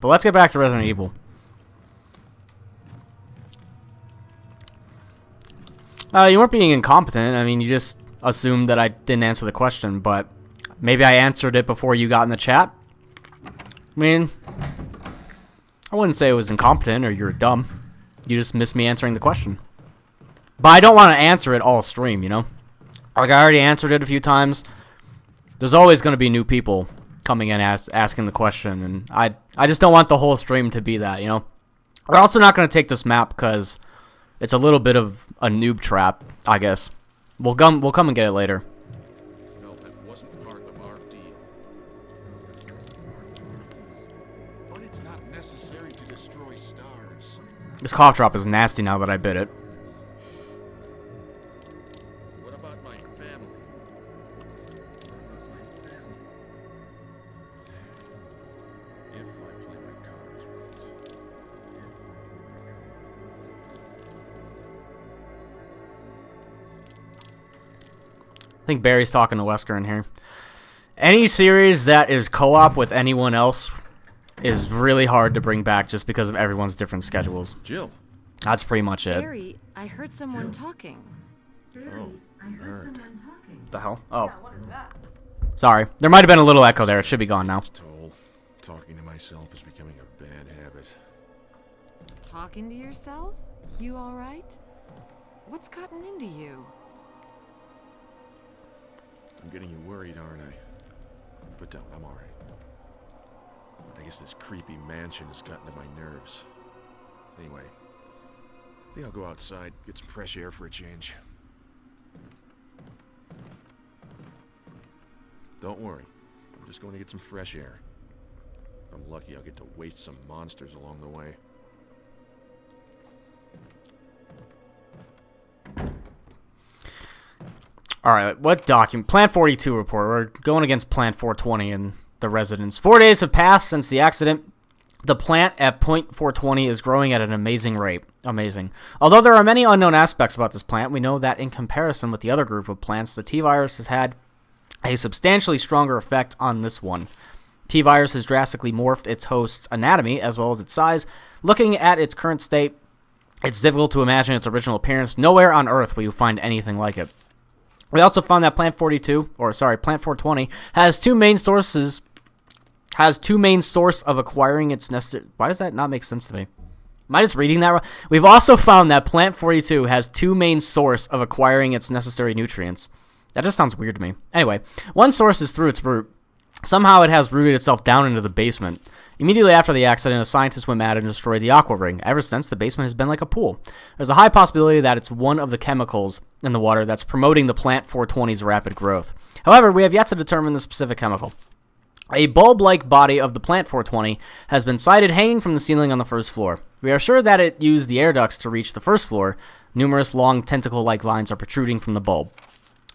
But let's get back to Resident Evil. You weren't being incompetent. I mean, you just assumed that I didn't answer the question, but maybe I answered it before you got in the chat. I mean, I wouldn't say it was incompetent or you're dumb. You just missed me answering the question. But I don't want to answer it all stream, you know? Like, I already answered it a few times. There's always going to be new people coming in asking the question, and I just don't want the whole stream to be that, you know? We're also not going to take this map because it's a little bit of a noob trap, I guess. We'll come and get it later. No, that wasn't part of our deal. But it's not necessary to destroy stars. This cough drop is nasty now that I bit it. What about my family? If I play my cards right. I think Barry's talking to Wesker in here. Any series that is co-op with anyone else is really hard to bring back just because of everyone's different schedules. Jill. That's pretty much it. Barry, I heard someone talking. Oh, heard. What the hell? Oh. Sorry. There might have been a little echo there. It should be gone now. Toll. Talking to myself is becoming a bad habit. Talking to yourself? You alright? What's gotten into you? I'm getting you worried, aren't I? But don't, I'm alright. I guess this creepy mansion has gotten to my nerves. Anyway, I think I'll go outside, get some fresh air for a change. Don't worry, I'm just going to get some fresh air. If I'm lucky, I'll get to waste some monsters along the way. Alright, what document? Plant 42 report. We're going against Plant 420 and the residents. 4 days have passed since the accident. The plant at point 420 is growing at an amazing rate. Amazing. Although there are many unknown aspects about this plant, we know that in comparison with the other group of plants, the T-virus has had a substantially stronger effect on this one. T-virus has drastically morphed its host's anatomy as well as its size. Looking at its current state, it's difficult to imagine its original appearance. Nowhere on Earth will you find anything like it. We also found that Plant 420 has two main source of acquiring its necessary. Why does that not make sense to me? Am I just reading that wrong? We've also found that Plant 42 has two main source of acquiring its necessary nutrients. That just sounds weird to me. Anyway, one source is through its root. Somehow it has rooted itself down into the basement. Immediately after the accident, a scientist went mad and destroyed the aqua ring. Ever since, the basement has been like a pool. There's a high possibility that it's one of the chemicals in the water that's promoting the Plant 420's rapid growth. However, we have yet to determine the specific chemical. A bulb-like body of the Plant 420 has been sighted hanging from the ceiling on the first floor. We are sure that it used the air ducts to reach the first floor. Numerous long tentacle-like vines are protruding from the bulb.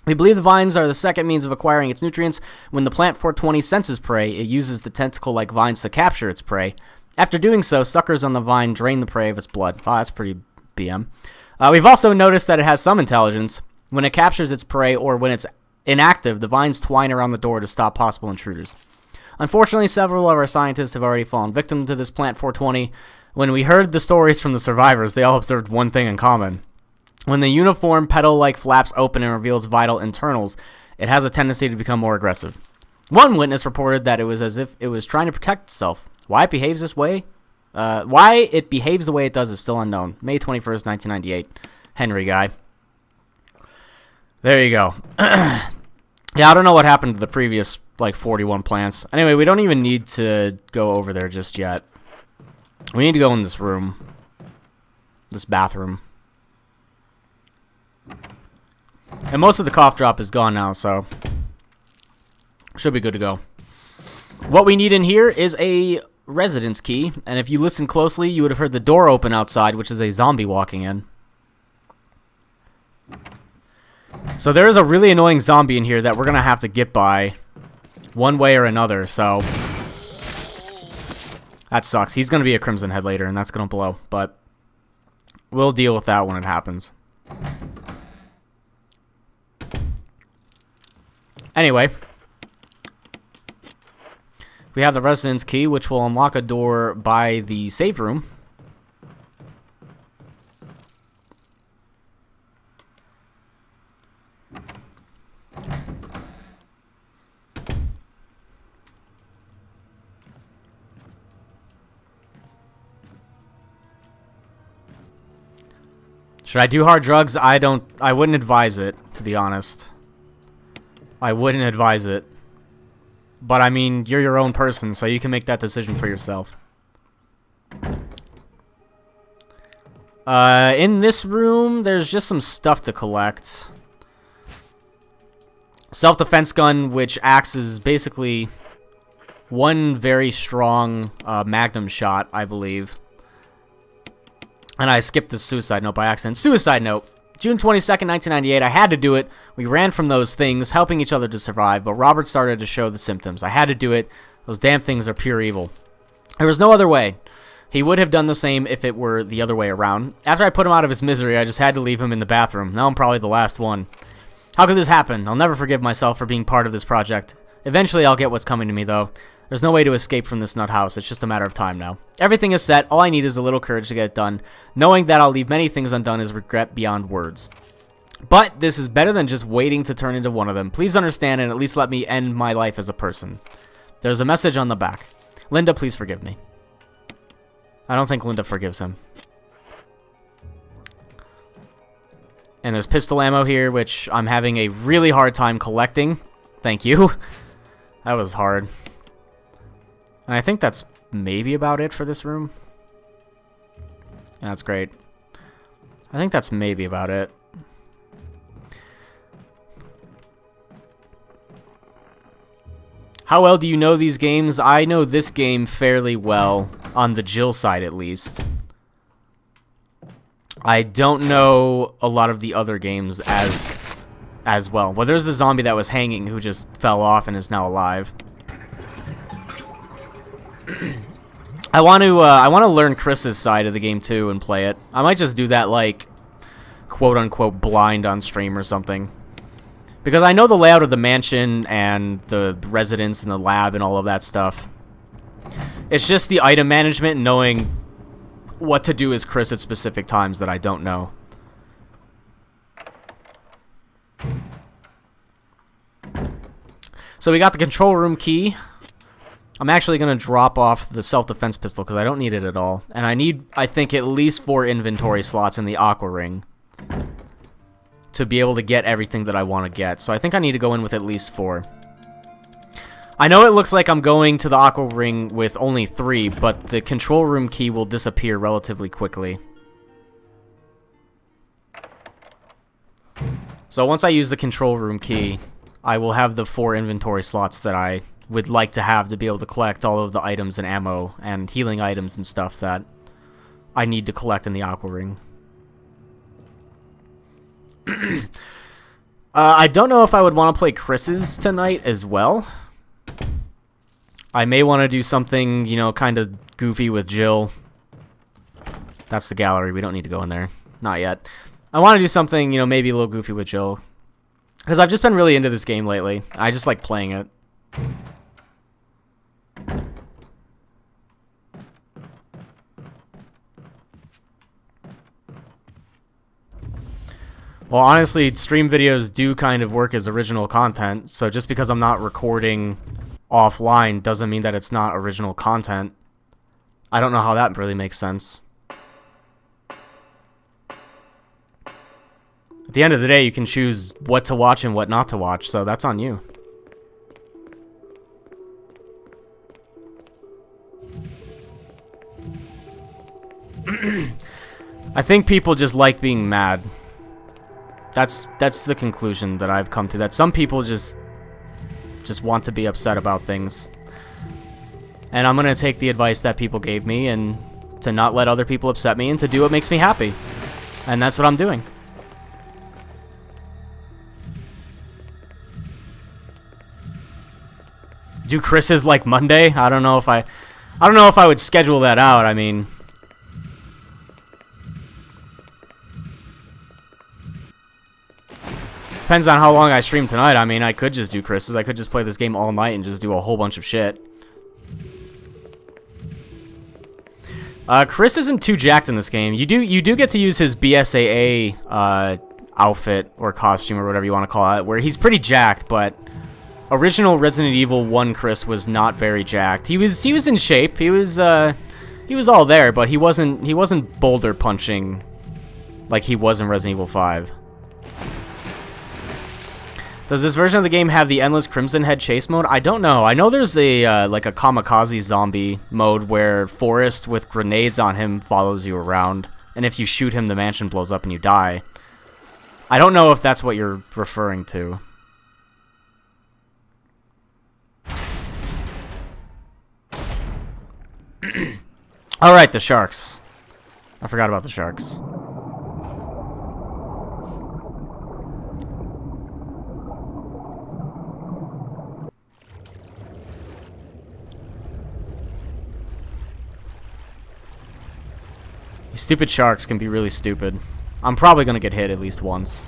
We believe the vines are the second means of acquiring its nutrients. When the Plant 420 senses prey, it uses the tentacle-like vines to capture its prey. After doing so, suckers on the vine drain the prey of its blood. Wow, that's pretty BM. We've also noticed that it has some intelligence. When it captures its prey or when it's inactive, the vines twine around the door to stop possible intruders. Unfortunately, several of our scientists have already fallen victim to this Plant 420. When we heard the stories from the survivors, they all observed one thing in common. When the uniform petal-like flaps open and reveals vital internals, it has a tendency to become more aggressive. One witness reported that it was as if it was trying to protect itself. Why it behaves this way? Why it behaves the way it does is still unknown. May 21st, 1998. Henry guy. There you go. Yeah, I don't know what happened to the previous, 41 plants. Anyway, we don't even need to go over there just yet. We need to go in this room. This bathroom. And most of the cough drop is gone now, so should be good to go. What we need in here is a residence key, and if you listen closely, you would have heard the door open outside, which is a zombie walking in. So there is a really annoying zombie in here that we're going to have to get by one way or another, so that sucks. He's going to be a Crimson Head later, and that's going to blow, but we'll deal with that when it happens. Anyway, We have the residence key, which will unlock a door by the save room. Should I do hard drugs? I wouldn't advise it, to be honest. I wouldn't advise it. But I mean, you're your own person, so you can make that decision for yourself. In this room, there's just some stuff to collect. Self-defense gun, which acts as basically one very strong magnum shot, I believe. And I skipped the suicide note by accident. Suicide note. June 22nd, 1998. I had to do it. We ran from those things, helping each other to survive, but Robert started to show the symptoms. I had to do it. Those damn things are pure evil. There was no other way. He would have done the same if it were the other way around. After I put him out of his misery, I just had to leave him in the bathroom. Now I'm probably the last one. How could this happen? I'll never forgive myself for being part of this project. Eventually I'll get what's coming to me, though. There's no way to escape from this nut house. It's just a matter of time now. Everything is set. All I need is a little courage to get it done. Knowing that I'll leave many things undone is regret beyond words. But this is better than just waiting to turn into one of them. Please understand and at least let me end my life as a person. There's a message on the back. Linda, please forgive me. I don't think Linda forgives him. And there's pistol ammo here, which I'm having a really hard time collecting. Thank you. That was hard. And I think that's maybe about it for this room. Yeah, that's great. I think that's maybe about it. How well do you know these games? I know this game fairly well, on the Jill side at least. I don't know a lot of the other games as well. Well, there's the zombie that was hanging who just fell off and is now alive. I want to learn Chris's side of the game too and play it. I might just do that like quote unquote blind on stream or something. Because I know the layout of the mansion and the residence and the lab and all of that stuff. It's just the item management and knowing what to do as Chris at specific times that I don't know. So we got the control room key. I'm actually going to drop off the self-defense pistol because I don't need it at all. And I need, I think, at least 4 inventory slots in the aqua ring to be able to get everything that I want to get. So I think I need to go in with at least 4. I know it looks like I'm going to the aqua ring with only 3, but the control room key will disappear relatively quickly. So once I use the control room key, I will have the 4 inventory slots that I would like to have to be able to collect all of the items and ammo and healing items and stuff that I need to collect in the aqua ring. I don't know if I would want to play Chris's tonight as well. I may want to do something, you know, kind of goofy with Jill. That's the gallery. We don't need to go in there. Not yet. I want to do something, you know, maybe a little goofy with Jill. Because I've just been really into this game lately. I just like playing it. Well, honestly, stream videos do kind of work as original content, so just because I'm not recording offline doesn't mean that it's not original content. I don't know how that really makes sense. At the end of the day, you can choose what to watch and what not to watch, so that's on you. I think people just like being mad. That's the conclusion that I've come to. That some people just want to be upset about things. And I'm going to take the advice that people gave me and to not let other people upset me and to do what makes me happy. And that's what I'm doing. Do Chris's like Monday? I don't know if I would schedule that out. I mean, depends on how long I stream tonight. I mean, I could just do Chris's. I could just play this game all night and just do a whole bunch of shit. Chris isn't too jacked in this game. You do get to use his BSAA outfit or costume or whatever you want to call it, where he's pretty jacked, but original Resident Evil 1 Chris was not very jacked. He was in shape. He was all there, but he wasn't boulder punching like he was in Resident Evil 5. Does this version of the game have the Endless Crimson Head chase mode? I don't know. I know there's a like a kamikaze zombie mode where Forrest with grenades on him follows you around, and if you shoot him, the mansion blows up and you die. I don't know if that's what you're referring to. Alright, the sharks. I forgot about the sharks. These stupid sharks can be really stupid. I'm probably gonna get hit at least once.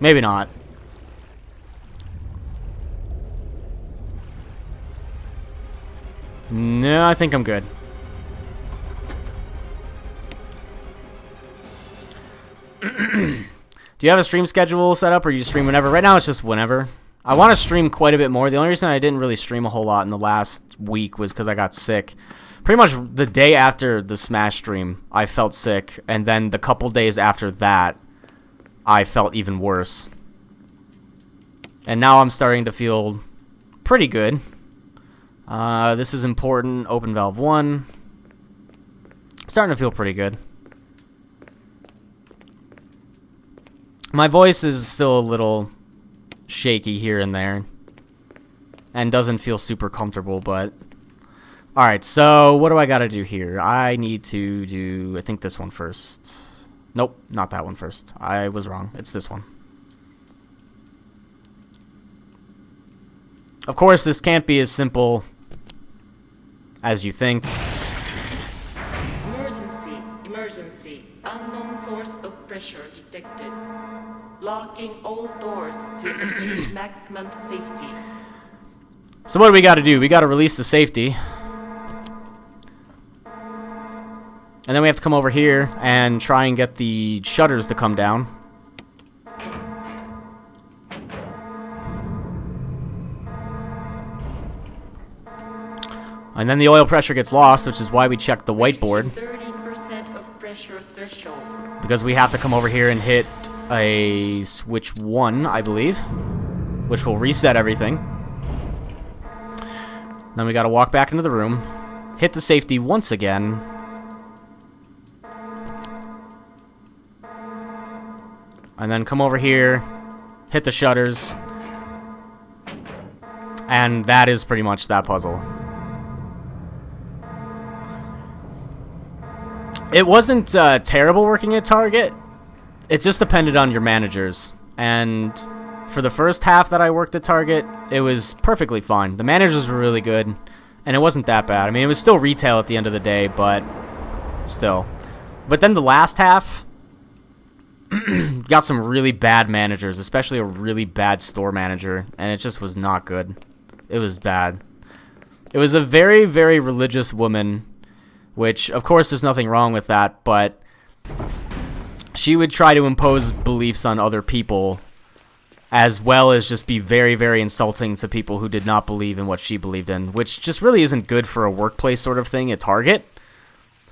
Maybe not. No, I think I'm good. Do you have a stream schedule set up, or you stream whenever? Right now it's just whenever. I want to stream quite a bit more. The only reason I didn't really stream a whole lot in the last week was because I got sick. Pretty much the day after the Smash stream, I felt sick, and then the couple days after that, I felt even worse. And now I'm starting to feel pretty good. This is important. Open valve 1. Starting to feel pretty good. My voice is still a little shaky here and there, and doesn't feel super comfortable, but... Alright, so what do I gotta do here? I need to do, I think, this one first. Nope, not that one first. I was wrong. It's this one. Of course, this can't be as simple as you think. Emergency, emergency. Unknown source of pressure detected. Locking all doors to achieve maximum safety. So what do we gotta do? We gotta release the safety. And then we have to come over here and try and get the shutters to come down. And then the oil pressure gets lost, which is why we checked the whiteboard. 30% of pressure threshold. Because we have to come over here and hit a switch 1, I believe, which will reset everything. Then we gotta walk back into the room, hit the safety once again. And then come over here, hit the shutters, and that is pretty much that puzzle. It wasn't terrible working at Target. It just depended on your managers. And for the first half that I worked at Target, it was perfectly fine. The managers were really good, and it wasn't that bad. I mean, it was still retail at the end of the day, but still. But then the last half... got some really bad managers, especially a really bad store manager, and it just was not good. It was bad. It was a very, very religious woman, which, of course, there's nothing wrong with that, but she would try to impose beliefs on other people, as well as just be very, very insulting to people who did not believe in what she believed in, which just really isn't good for a workplace sort of thing at Target.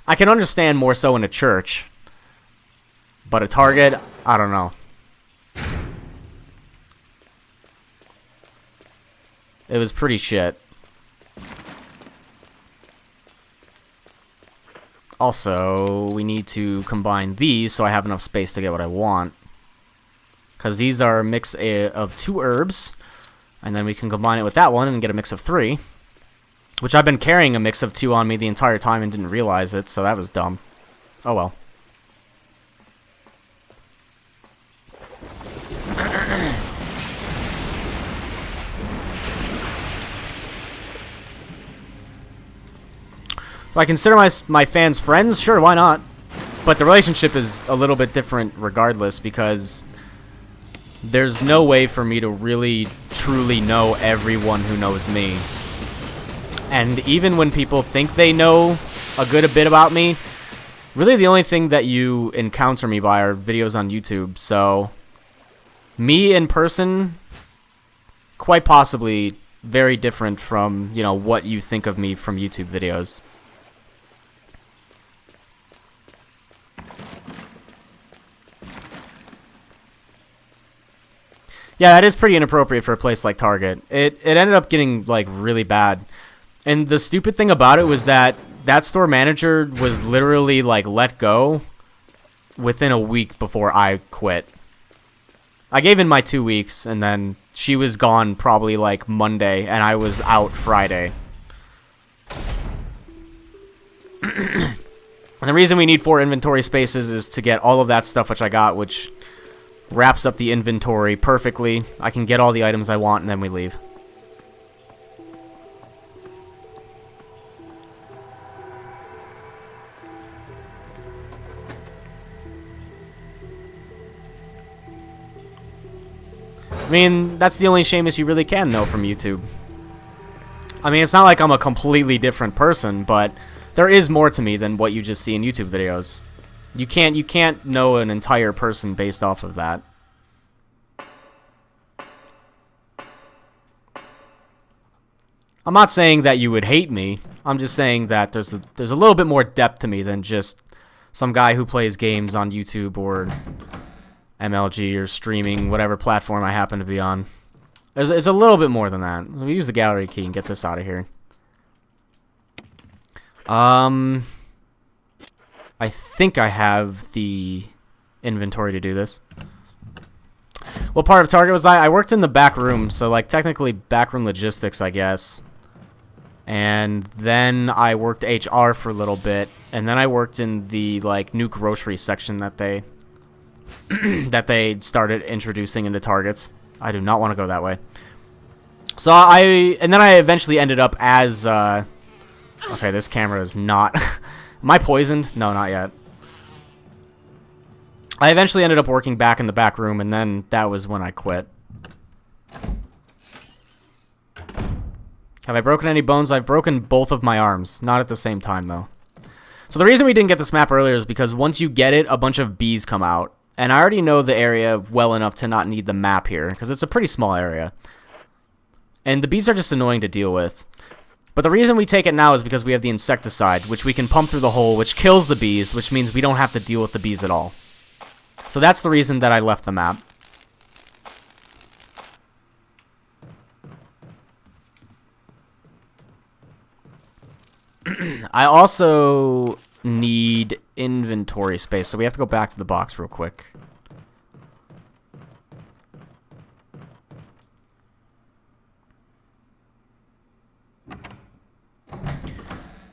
I can understand more so in a church, but at Target, I don't know. It was pretty shit. Also, we need to combine these so I have enough space to get what I want. Because these are a mix of 2 herbs. And then we can combine it with that one and get a mix of 3. Which I've been carrying a mix of 2 on me the entire time and didn't realize it, so that was dumb. Oh well. Do I consider my fans friends? Sure, why not? But the relationship is a little bit different regardless, because there's no way for me to really, truly know everyone who knows me. And even when people think they know a good bit about me. Really, the only thing that you encounter me by are videos on YouTube. So, me in person, quite possibly very different from, you know, what you think of me from YouTube videos. Yeah, that is pretty inappropriate for a place like Target. It ended up getting, like, really bad. And the stupid thing about it was that store manager was literally, like, let go within a week before I quit. I gave in my 2 weeks, and then she was gone probably, like, Monday, and I was out Friday. And the reason we need 4 inventory spaces is to get all of that stuff which I got, which wraps up the inventory perfectly. I can get all the items I want, and then we leave. I mean, that's the only Seamus you really can know from YouTube. I mean, it's not like I'm a completely different person, but there is more to me than what you just see in YouTube videos. You can't know an entire person based off of that. I'm not saying that you would hate me. I'm just saying that there's a little bit more depth to me than just some guy who plays games on YouTube or MLG or streaming, whatever platform I happen to be on. There's a little bit more than that. Let me use the gallery key and get this out of here. I think I have the inventory to do this. What part of Target was I? I worked in the back room, so like technically backroom logistics, I guess. And then I worked HR for a little bit, and then I worked in the like new grocery section that they started introducing into Targets. I do not want to go that way. So and then I eventually ended up as okay, this camera is not am I poisoned? No, not yet. I eventually ended up working back in the back room, and then that was when I quit. Have I broken any bones? I've broken both of my arms. Not at the same time, though. So the reason we didn't get this map earlier is because once you get it, a bunch of bees come out. And I already know the area well enough to not need the map here, because it's a pretty small area. And the bees are just annoying to deal with. But the reason we take it now is because we have the insecticide, which we can pump through the hole, which kills the bees, which means we don't have to deal with the bees at all. So that's the reason that I left the map. I also need inventory space, so we have to go back to the box real quick.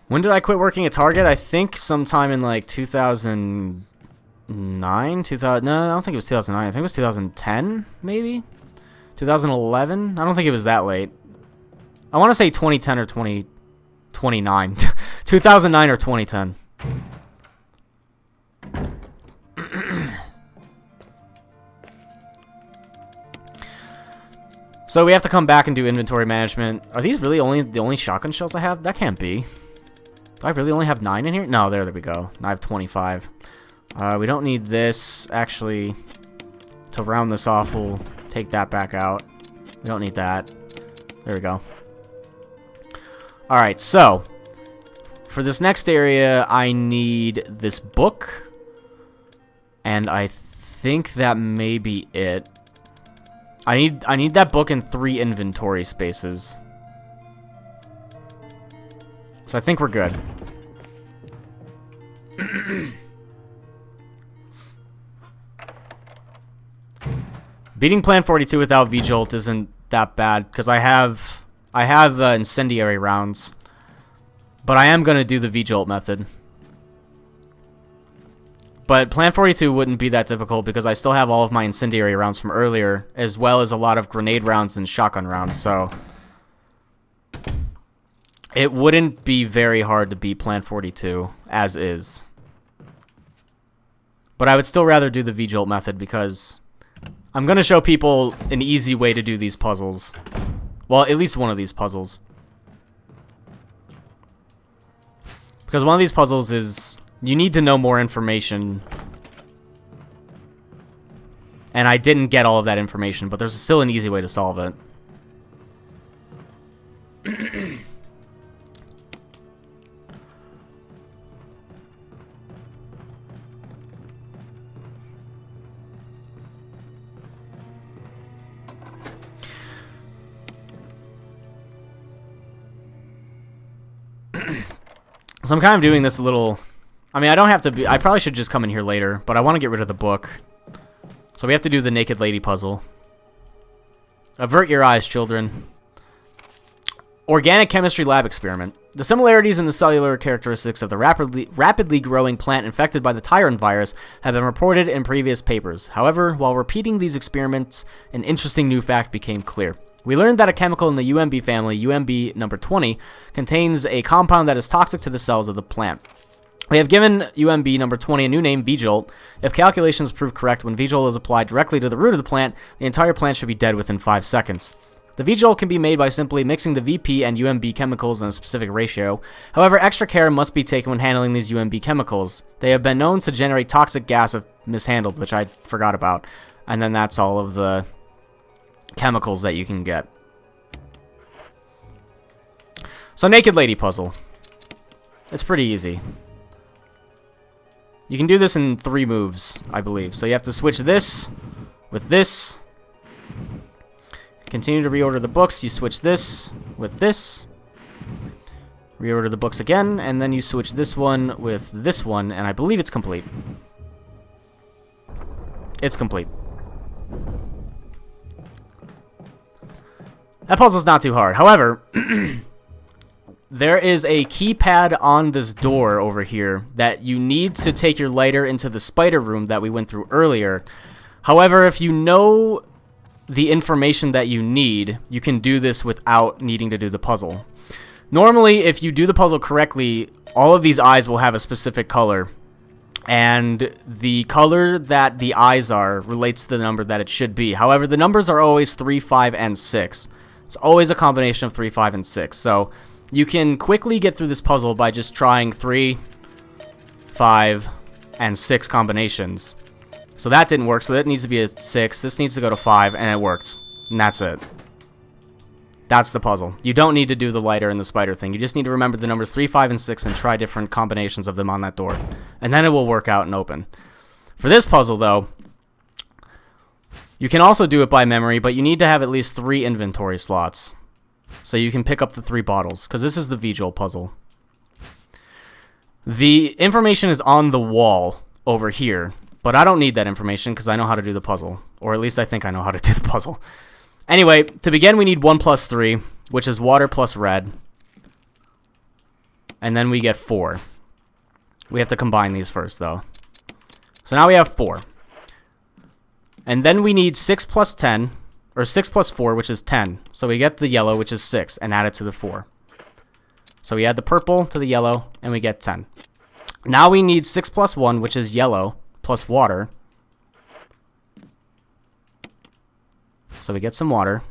When did I quit working at Target? I think sometime in like 2009, no, I don't think it was 2009. I think it was 2010, maybe? 2011? I don't think it was that late. I want to say 2010 or 2009. 2009 or 2010. So we have to come back and do inventory management. Are these really the only shotgun shells I have? That can't be. Do I really only have 9 in here? No, there we go. I have 25. We don't need this. Actually, to round this off, we'll take that back out. We don't need that. There we go. Alright, so for this next area, I need this book. And I think that may be it. I need that book in 3 inventory spaces. So I think we're good. Beating Plan 42 without V-Jolt isn't that bad because I have incendiary rounds, but I am gonna do the V-Jolt method. But Plan 42 wouldn't be that difficult because I still have all of my incendiary rounds from earlier, as well as a lot of grenade rounds and shotgun rounds, so it wouldn't be very hard to beat Plan 42, as is. But I would still rather do the V-Jolt method because I'm going to show people an easy way to do these puzzles. Well, at least one of these puzzles. Because one of these puzzles is... You need to know more information. And I didn't get all of that information, but there's still an easy way to solve it. So I'm kind of doing this a little... I mean, I don't have to be... I probably should just come in here later, but I want to get rid of the book. So we have to do the Naked Lady puzzle. Avert your eyes, children. Organic chemistry lab experiment. The similarities in the cellular characteristics of the rapidly growing plant infected by the Tyrant virus have been reported in previous papers. However, while repeating these experiments, an interesting new fact became clear. We learned that a chemical in the UMB family, UMB number 20, contains a compound that is toxic to the cells of the plant. We have given UMB number 20 a new name, V-Jolt. If calculations prove correct, when V-Jolt is applied directly to the root of the plant, the entire plant should be dead within 5 seconds. The V-Jolt can be made by simply mixing the VP and UMB chemicals in a specific ratio. However, extra care must be taken when handling these UMB chemicals. They have been known to generate toxic gas if mishandled, which I forgot about. And then that's all of the chemicals that you can get. So, Naked Lady puzzle. It's pretty easy. You can do this in 3 moves, I believe. So you have to switch this with this. Continue to reorder the books. You switch this with this. Reorder the books again, and then you switch this one with this one, and I believe it's complete. It's complete. That puzzle's not too hard. However, there is a keypad on this door over here that you need to take your lighter into the spider room that we went through earlier. However, if you know the information that you need, you can do this without needing to do the puzzle. Normally, if you do the puzzle correctly, all of these eyes will have a specific color. And the color that the eyes are relates to the number that it should be. However, the numbers are always 3, 5, and 6. It's always a combination of 3, 5, and 6. So you can quickly get through this puzzle by just trying 3, 5, and 6 combinations. So that didn't work, so that needs to be a 6. This needs to go to 5, and it works. And that's it. That's the puzzle. You don't need to do the lighter and the spider thing. You just need to remember the numbers 3, 5, and 6 and try different combinations of them on that door. And then it will work out and open. For this puzzle, though, you can also do it by memory, but you need to have at least 3 inventory slots. So you can pick up the 3 bottles, because this is the V-Jolt puzzle. The information is on the wall over here, but I don't need that information because I know how to do the puzzle. Or at least I think I know how to do the puzzle. Anyway, to begin we need 1 plus 3, which is water plus red. And then we get 4. We have to combine these first, though. So now we have 4. And then we need 6 plus 10, or 6 plus 4, which is 10. So we get the yellow, which is 6, and add it to the 4. So we add the purple to the yellow, and we get 10. Now we need 6 plus 1, which is yellow, plus water. So we get some water.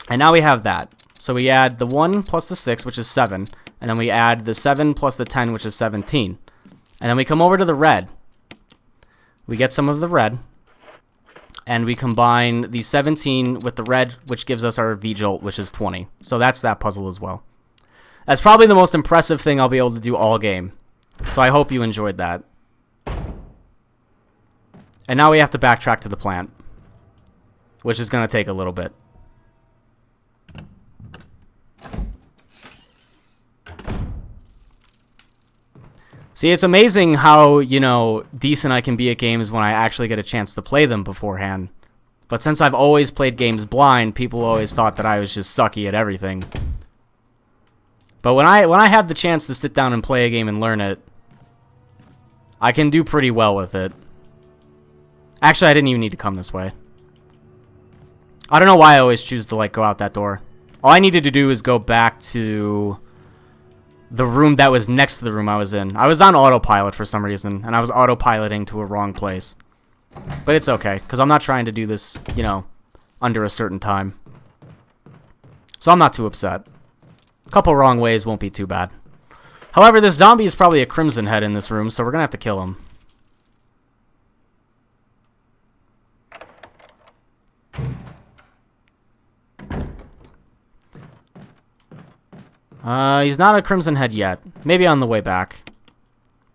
And now we have that. So we add the 1 plus the 6, which is 7. And then we add the 7 plus the 10, which is 17. And then we come over to the red. We get some of the red. And we combine the 17 with the red, which gives us our V-Jolt, which is 20. So that's that puzzle as well. That's probably the most impressive thing I'll be able to do all game. So I hope you enjoyed that. And now we have to backtrack to the plant, which is going to take a little bit. See, it's amazing how, you know, decent I can be at games when I actually get a chance to play them beforehand. But since I've always played games blind, people always thought that I was just sucky at everything. But when I have the chance to sit down and play a game and learn it, I can do pretty well with it. Actually, I didn't even need to come this way. I don't know why I always choose to, like, go out that door. All I needed to do is go back to the room that was next to the room I was in. I was on autopilot for some reason, and I was autopiloting to a wrong place. But it's okay, because I'm not trying to do this, you know, under a certain time. So I'm not too upset. A couple wrong ways won't be too bad. However, this zombie is probably a Crimson Head in this room, so we're gonna have to kill him. He's not a Crimson Head yet. Maybe on the way back.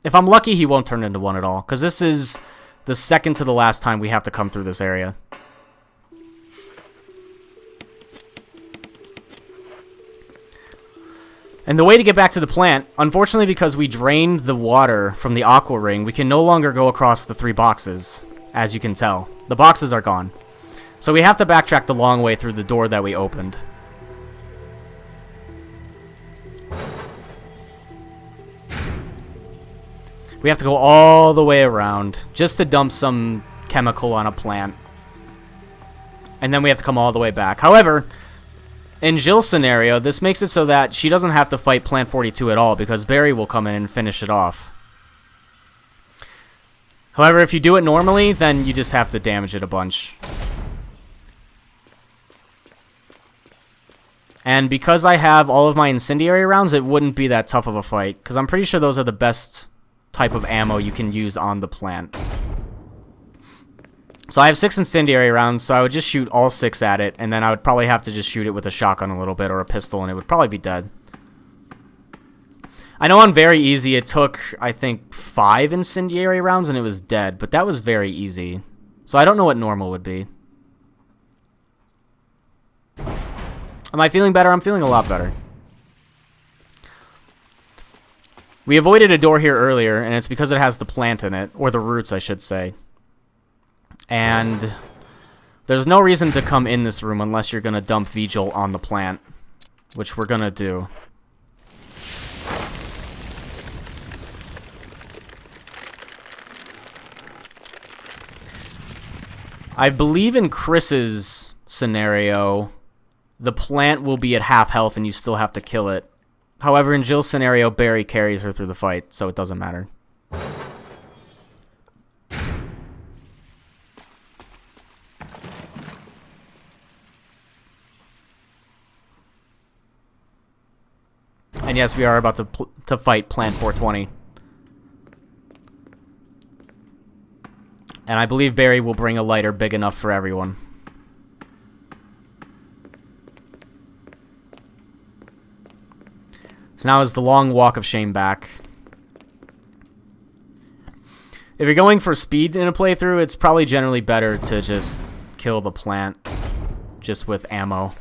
If I'm lucky, he won't turn into one at all, because this is the second to the last time we have to come through this area. And the way to get back to the plant, unfortunately because we drained the water from the aqua ring, we can no longer go across the 3 boxes, as you can tell. The boxes are gone. So we have to backtrack the long way through the door that we opened. We have to go all the way around just to dump some chemical on a plant. And then we have to come all the way back. However, in Jill's scenario, this makes it so that she doesn't have to fight Plant 42 at all because Barry will come in and finish it off. However, if you do it normally, then you just have to damage it a bunch. And because I have all of my incendiary rounds, it wouldn't be that tough of a fight, because I'm pretty sure those are the best type of ammo you can use on the plant. So I have 6 incendiary rounds, so I would just shoot all 6 at it, and then I would probably have to just shoot it with a shotgun a little bit or a pistol, and it would probably be dead. I know on very easy it took, I think, 5 incendiary rounds and it was dead, but that was very easy. So I don't know what normal would be. Am I feeling better? I'm feeling a lot better. We avoided a door here earlier, and it's because it has the plant in it, or the roots, I should say. And there's no reason to come in this room unless you're going to dump Vigil on the plant, which we're going to do. I believe in Chris's scenario, the plant will be at half health and you still have to kill it. However, in Jill's scenario, Barry carries her through the fight, so it doesn't matter. And yes, we are about to fight Plant 420. And I believe Barry will bring a lighter big enough for everyone. So now is the long walk of shame back. If you're going for speed in a playthrough, it's probably generally better to just kill the plant just with ammo.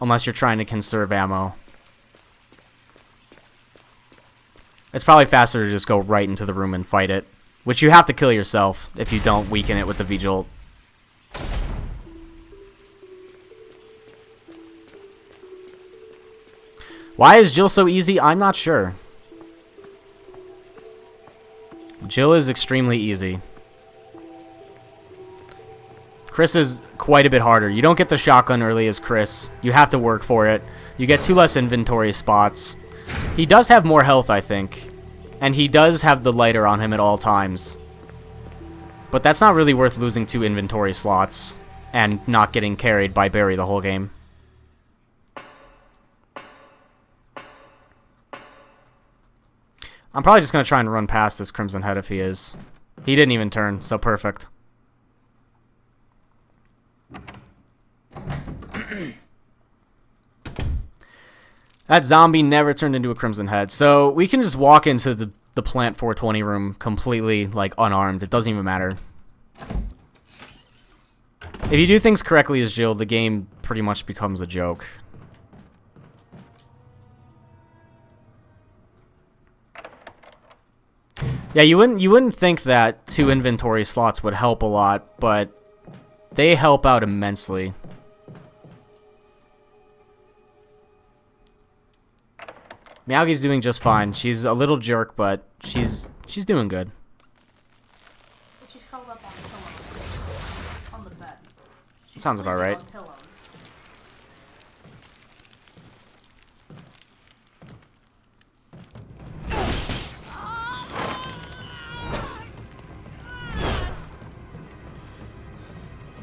Unless you're trying to conserve ammo. It's probably faster to just go right into the room and fight it. Which you have to kill yourself if you don't weaken it with the Vigil. Why is Jill so easy? I'm not sure. Jill is extremely easy. Chris is quite a bit harder. You don't get the shotgun early as Chris. You have to work for it. You get 2 less inventory spots. He does have more health, I think. And he does have the lighter on him at all times. But that's not really worth losing 2 inventory slots and not getting carried by Barry the whole game. I'm probably just going to try and run past this Crimson Head if he is. He didn't even turn, so perfect. That zombie never turned into a Crimson Head, so we can just walk into the Plant 420 room completely, like, unarmed. It doesn't even matter. If you do things correctly as Jill, the game pretty much becomes a joke. Yeah, you wouldn't think that 2 inventory slots would help a lot, but they help out immensely. Miyagi doing just fine. She's a little jerk, but she's doing good. But she's curled up on pillows on the bed. She's Sounds about right. on pillows.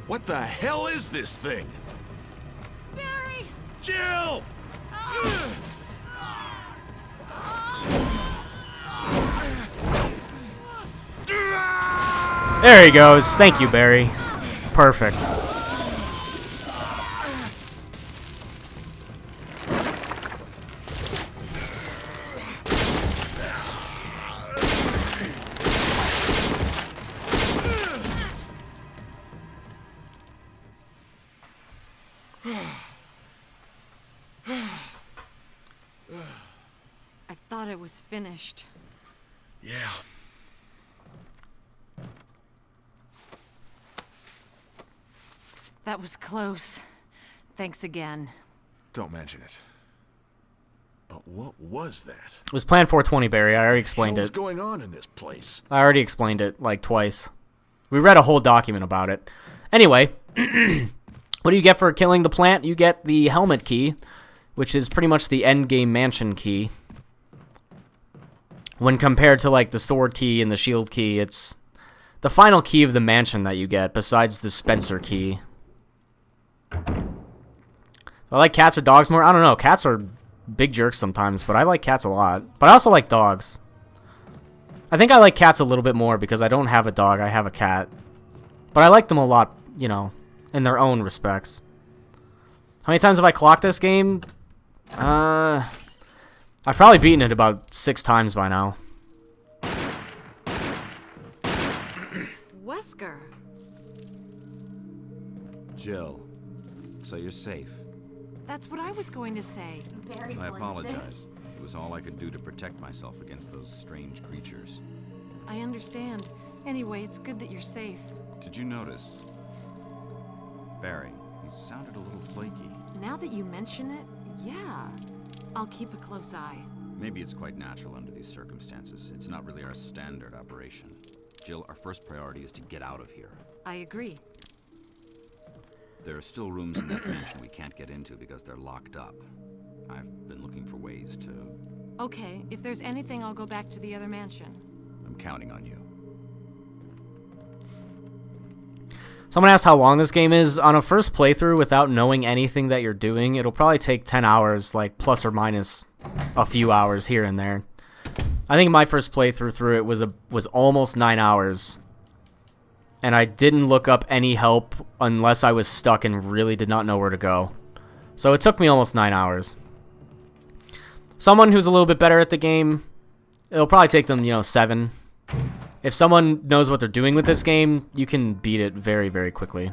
What the hell is this thing? Barry! Jill! There he goes. Thank you, Barry. Perfect. I thought it was finished. Yeah. That was close. Thanks again. Don't mention it. But what was that? It was Plan 420, Barry. I already explained What's it. going on in this place? I already explained it, like, twice. We read a whole document about it. Anyway, what do you get for killing the plant? You get the helmet key, which is pretty much the endgame mansion key. When compared to, like, the sword key and the shield key, it's the final key of the mansion that you get, besides the Spencer key. I like cats or dogs more? I don't know. Cats are big jerks sometimes, but I like cats a lot. But I also like dogs. I think I like cats a little bit more because I don't have a dog. I have a cat. But I like them a lot, you know, in their own respects. How many times have I clocked this game? I've probably beaten it about 6 times by now. Wesker. Jill, so you're safe. That's what I was going to say. Very I blazed. apologize. It was all I could do to protect myself against those strange creatures. I understand. Anyway, it's good that you're safe. Did you notice? Barry, he sounded a little flaky. Now that you mention it, yeah. I'll keep a close eye. Maybe it's quite natural under these circumstances. It's not really our standard operation. Jill, our first priority is to get out of here. I agree. There are still rooms in that mansion we can't get into because they're locked up. I've been looking for ways to... Okay, if there's anything, I'll go back to the other mansion. I'm counting on you. Someone asked how long this game is. On a first playthrough, without knowing anything that you're doing, it'll probably take 10 hours, like plus or minus a few hours here and there. I think my first playthrough through it was almost 9 hours. And I didn't look up any help unless I was stuck and really did not know where to go. So it took me almost 9 hours. Someone who's a little bit better at the game, it'll probably take them, 7. If someone knows what they're doing with this game, you can beat it very, very quickly.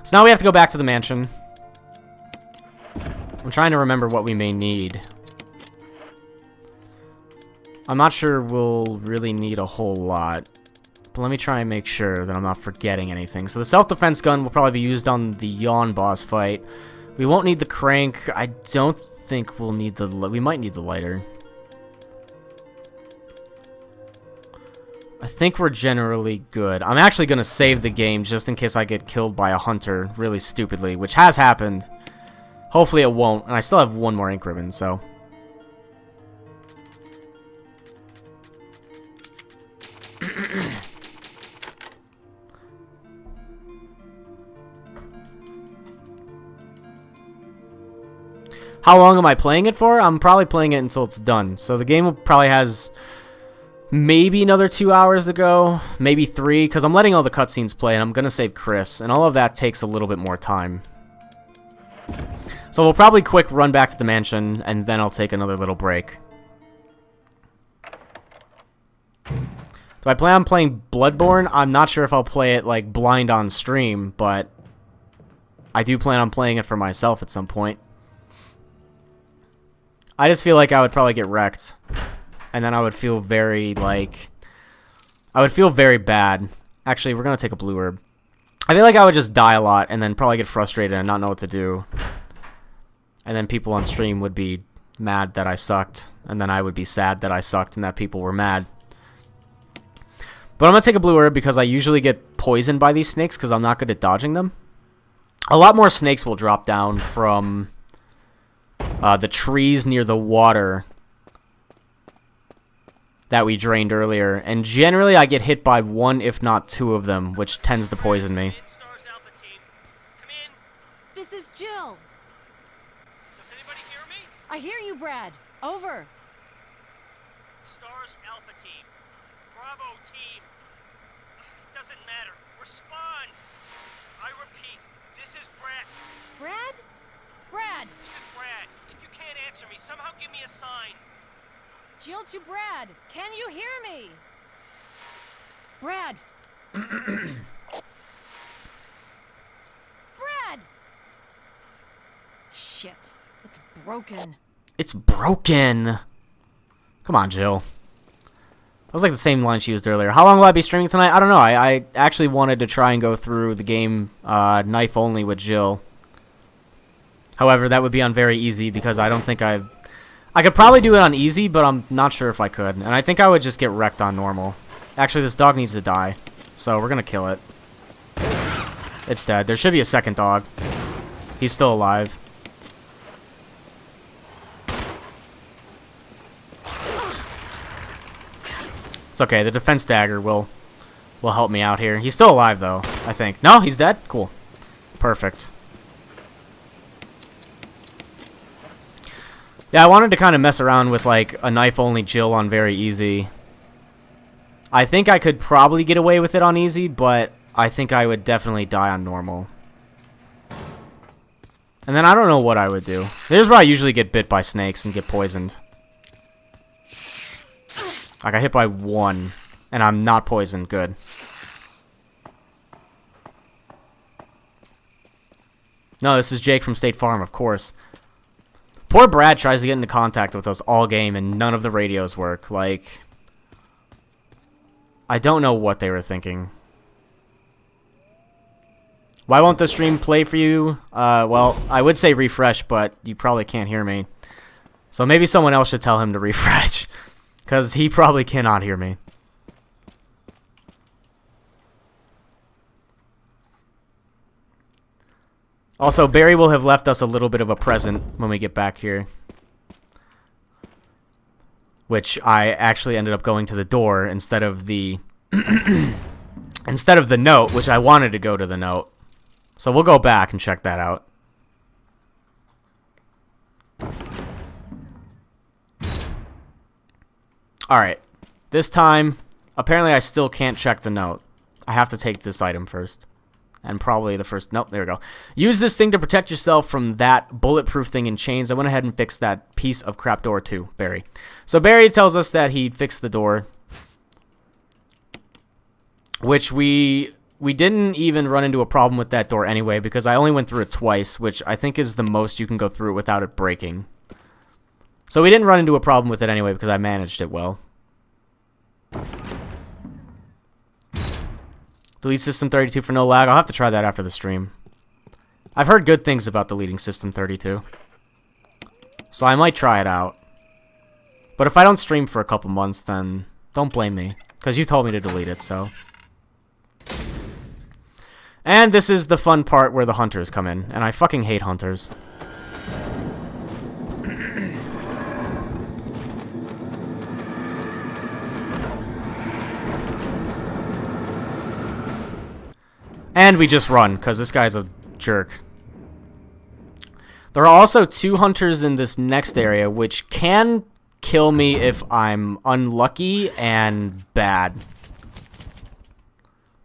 So now we have to go back to the mansion. I'm trying to remember what we may need. I'm not sure we'll really need a whole lot. But let me try and make sure that I'm not forgetting anything. So the self-defense gun will probably be used on the yawn boss fight. We won't need the crank. I don't think we'll need the... We might need the lighter. I think we're generally good. I'm actually going to save the game just in case I get killed by a hunter really stupidly, which has happened. Hopefully it won't. And I still have one more ink ribbon, so... How long am I playing it for? I'm probably playing it until it's done. So the game probably has maybe another 2 hours to go, maybe 3, because I'm letting all the cutscenes play, and I'm going to save Chris, and all of that takes a little bit more time. So we'll probably quick run back to the mansion, and then I'll take another little break. Do I plan on playing Bloodborne? I'm not sure if I'll play it like blind on stream, but I do plan on playing it for myself at some point. I just feel like I would probably get wrecked. And then I would feel very, like... I would feel very bad. Actually, we're going to take a blue herb. I feel like I would just die a lot and then probably get frustrated and not know what to do. And then people on stream would be mad that I sucked. And then I would be sad that I sucked and that people were mad. But I'm going to take a blue herb because I usually get poisoned by these snakes because I'm not good at dodging them. A lot more snakes will drop down from... the trees near the water that we drained earlier. And generally I get hit by 1, if not 2 of them, which tends to poison me. Stars Alpha Team. Come in. This is Jill. Does anybody hear me? I hear you, Brad. Over. Stars Alpha Team. Bravo Team. doesn't matter. Respond. I repeat, this is Brad. Brad? Brad! This is Brad. If you can't answer me, somehow give me a sign. Jill to Brad! Can you hear me? Brad! Brad! Shit. It's broken. It's broken. Come on, Jill. That was like the same line she used earlier. How long will I be streaming tonight? I don't know. I actually wanted to try and go through the game knife only with Jill. However, that would be on very easy because I don't think I could probably do it on easy, but I'm not sure if I could. And I think I would just get wrecked on normal. Actually, this dog needs to die. So we're going to kill it. It's dead. There should be a second dog. He's still alive. It's okay. The defense dagger will help me out here. He's still alive, though, I think. No, he's dead? Cool. Perfect. Yeah, I wanted to kind of mess around with, like, a knife-only Jill on very easy. I think I could probably get away with it on easy, but I think I would definitely die on normal. And then I don't know what I would do. Here's where I usually get bit by snakes and get poisoned. I got hit by one, and I'm not poisoned. Good. No, this is Jake from State Farm, of course. Poor Brad tries to get into contact with us all game, and none of the radios work. Like, I don't know what they were thinking. Why won't the stream play for you? Well, I would say refresh, but you probably can't hear me. So maybe someone else should tell him to refresh. Because he probably cannot hear me. Also, Barry will have left us a little bit of a present when we get back here. Which I actually ended up going to the door instead of the... instead of the note, which I wanted to go to the note. So we'll go back and check that out. Alright. This time, apparently I still can't check the note. I have to take this item first. And probably the first... Nope, there we go. Use this thing to protect yourself from that bulletproof thing in chains. I went ahead and fixed that piece of crap door too, Barry. So Barry tells us that he fixed the door. Which we didn't even run into a problem with that door anyway, because I only went through it twice, which I think is the most you can go through it without it breaking. So we didn't run into a problem with it anyway, because I managed it well. Delete System 32 for no lag. I'll have to try that after the stream. I've heard good things about deleting System 32. So I might try it out. But if I don't stream for a couple months, then don't blame me. Because you told me to delete it, so... And this is the fun part where the hunters come in. And I fucking hate hunters. And we just run, because this guy's a jerk. There are also 2 hunters in this next area, which can kill me if I'm unlucky and bad.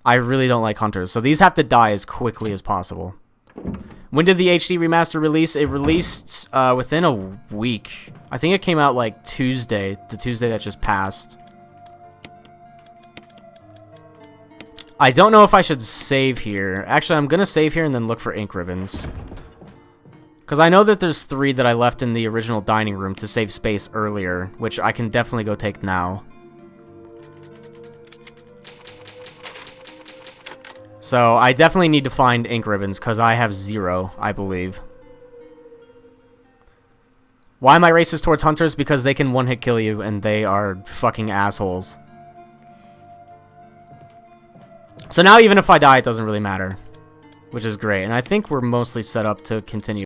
I really don't like hunters, so these have to die as quickly as possible. When did the HD remaster release? It released within a week. I think it came out like Tuesday, the Tuesday that just passed. I don't know if I should save here. Actually, I'm going to save here and then look for ink ribbons. Because I know that there's 3 that I left in the original dining room to save space earlier, which I can definitely go take now. So I definitely need to find ink ribbons because I have 0, I believe. Why am I racist towards hunters? Because they can one-hit kill you and they are fucking assholes. So now even if I die, it doesn't really matter. Which is great. And I think we're mostly set up to continue.